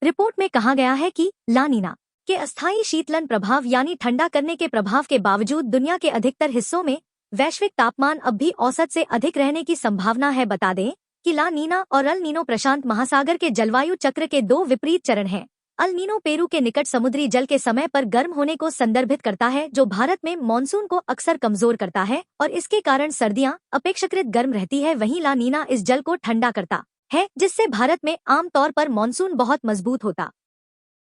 Report में कहा गया है कि ला नीना के अस्थायी शीतलन प्रभाव यानी ठंडा करने के प्रभाव के बावजूद दुनिया के अधिकतर हिस्सों में वैश्विक तापमान अब भी औसत से अधिक रहने की संभावना है। बता दें कि ला नीना और अल नीनो प्रशांत महासागर के जलवायु चक्र के दो विपरीत चरण हैं। अल नीनो पेरू के निकट समुद्री जल के समय पर गर्म होने को संदर्भित करता है, जो भारत में मानसून को अक्सर कमजोर करता है और इसके कारण सर्दियां अपेक्षाकृत गर्म रहती है। वहीं ला नीना इस जल को ठंडा करता है, जिससे भारत में आमतौर पर मानसून बहुत मजबूत होता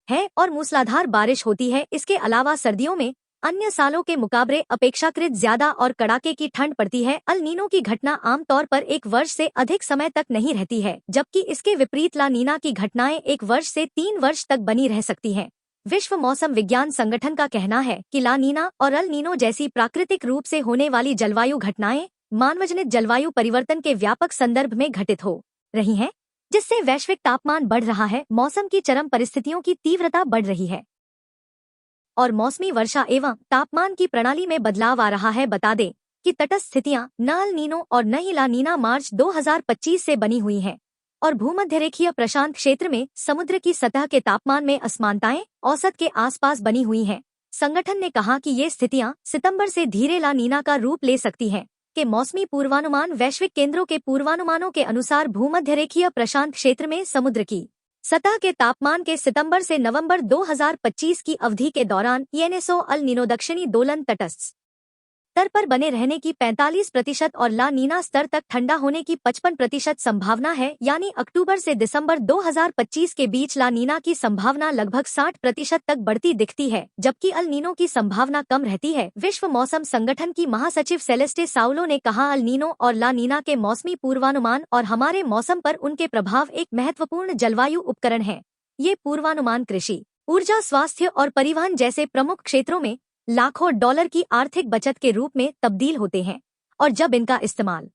है और मूसलाधार बारिश होती है। इसके अलावा सर्दियों में अन्य सालों के मुकाबले अपेक्षाकृत ज्यादा और कड़ाके की ठंड पड़ती है। अल नीनो की घटना आमतौर पर एक वर्ष से अधिक समय तक नहीं रहती है, जबकि इसके विपरीत ला नीना की घटनाएं एक वर्ष से 3 वर्ष तक बनी रह सकती हैं। विश्व मौसम विज्ञान संगठन का कहना है कि ला नीना और अल नीनो जैसी प्राकृतिक रूप से होने वाली जलवायु घटनाएं मानवजनित जलवायु परिवर्तन के व्यापक संदर्भ में घटित हो रही हैं, जिससे वैश्विक तापमान बढ़ रहा है, मौसम की चरम परिस्थितियों की तीव्रता बढ़ रही है और मौसमी वर्षा एवं तापमान की प्रणाली में बदलाव आ रहा है। बता दें कि तटस्थ स्थितियां न अल नीनो और न ही ला नीना मार्च 2025 से बनी हुई हैं और भूमध्यरेखीय प्रशांत क्षेत्र में समुद्र की सतह के तापमान में असमानताएं औसत के आसपास बनी हुई हैं। संगठन ने कहा कि ये स्थितियां सितंबर से धीरे ला नीना का रूप ले सकती हैं। के मौसमी पूर्वानुमान वैश्विक केंद्रों के पूर्वानुमानों के अनुसार भूमध्यरेखीय प्रशांत क्षेत्र में समुद्र की सतह के तापमान के सितंबर से नवंबर 2025 की अवधि के दौरान एनएसओ अल नीनो दक्षिणी दोलन तटस्थ स्तर पर बने रहने की 45% और ला नीना स्तर तक ठंडा होने की 55% संभावना है। यानी अक्टूबर से दिसंबर 2025 के बीच ला नीना की संभावना लगभग 60% तक बढ़ती दिखती है, जबकि अल नीनो की संभावना कम रहती है। विश्व मौसम संगठन की महासचिव सेलेस्टे साउलो ने कहा, अल नीनो और ला नीना के मौसमी पूर्वानुमान और हमारे मौसम पर उनके प्रभाव एक महत्वपूर्ण जलवायु उपकरण है। ये पूर्वानुमान कृषि, ऊर्जा, स्वास्थ्य और परिवहन जैसे प्रमुख क्षेत्रों में लाखों डॉलर की आर्थिक बचत के रूप में तब्दील होते हैं और जब इनका इस्तेमाल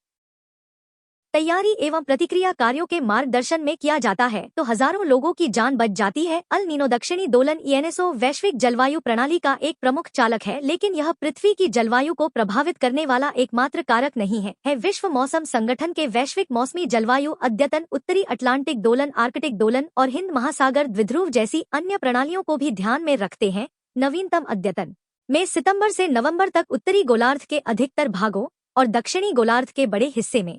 तैयारी एवं प्रतिक्रिया कार्यों के मार्गदर्शन में किया जाता है तो हजारों लोगों की जान बच जाती है। अल नीनो दक्षिणी दोलन एनएसओ वैश्विक जलवायु प्रणाली का एक प्रमुख चालक है, लेकिन यह पृथ्वी की जलवायु को प्रभावित करने वाला एकमात्र कारक नहीं है। विश्व मौसम संगठन के वैश्विक मौसमी जलवायु अद्यतन उत्तरी अटलांटिक दोलन, आर्कटिक दोलन और हिंद महासागर द्विध्रुव जैसी अन्य प्रणालियों को भी ध्यान में रखते हैं। नवीनतम अद्यतन में सितंबर से नवंबर तक उत्तरी गोलार्ध के अधिकतर भागों और दक्षिणी गोलार्ध के बड़े हिस्से में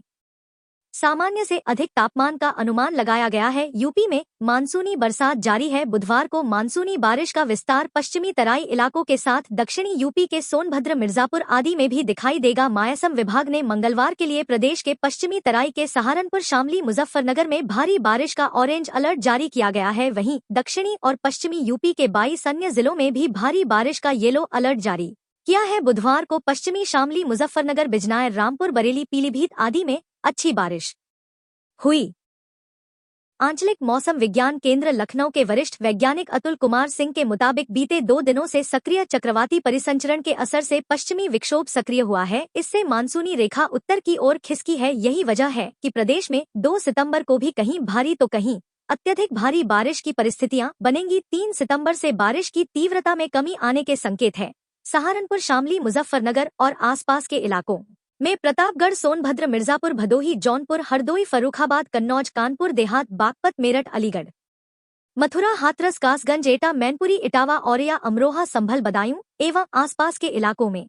सामान्य से अधिक तापमान का अनुमान लगाया गया है। यूपी में मानसूनी बरसात जारी है। बुधवार को मानसूनी बारिश का विस्तार पश्चिमी तराई इलाकों के साथ दक्षिणी यूपी के सोनभद्र, मिर्जापुर आदि में भी दिखाई देगा। मौसम विभाग ने मंगलवार के लिए प्रदेश के पश्चिमी तराई के सहारनपुर, शामली, मुजफ्फरनगर में भारी बारिश का ऑरेंज अलर्ट जारी किया गया है। वहीं दक्षिणी और पश्चिमी यूपी के 22 अन्य जिलों में भी भारी बारिश का येलो अलर्ट जारी किया है। बुधवार को पश्चिमी शामली, मुजफ्फरनगर, बिजनौर, रामपुर, बरेली, पीलीभीत आदि में अच्छी बारिश हुई। आंचलिक मौसम विज्ञान केंद्र लखनऊ के वरिष्ठ वैज्ञानिक अतुल कुमार सिंह के मुताबिक बीते 2 दिनों से सक्रिय चक्रवाती परिसंचरण के असर से पश्चिमी विक्षोभ सक्रिय हुआ है। इससे मानसूनी रेखा उत्तर की ओर खिसकी है। यही वजह है कि प्रदेश में 2 सितंबर को भी कहीं भारी तो कहीं अत्यधिक भारी बारिश की परिस्थितियां बनेंगी। 3 सितंबर से बारिश की तीव्रता में कमी आने के संकेत है। सहारनपुर, शामली, मुजफ्फरनगर और आसपास के इलाकों में प्रतापगढ़, सोनभद्र, मिर्जापुर, भदोही, जौनपुर, हरदोई, फर्रुखाबाद, कन्नौज, कानपुर देहात, बागपत, मेरठ, अलीगढ़, मथुरा, हाथरस, कासगंज, एटा, मैनपुरी, इटावा, औरैया, अमरोहा, संभल, बदायूं एवं आसपास के इलाकों में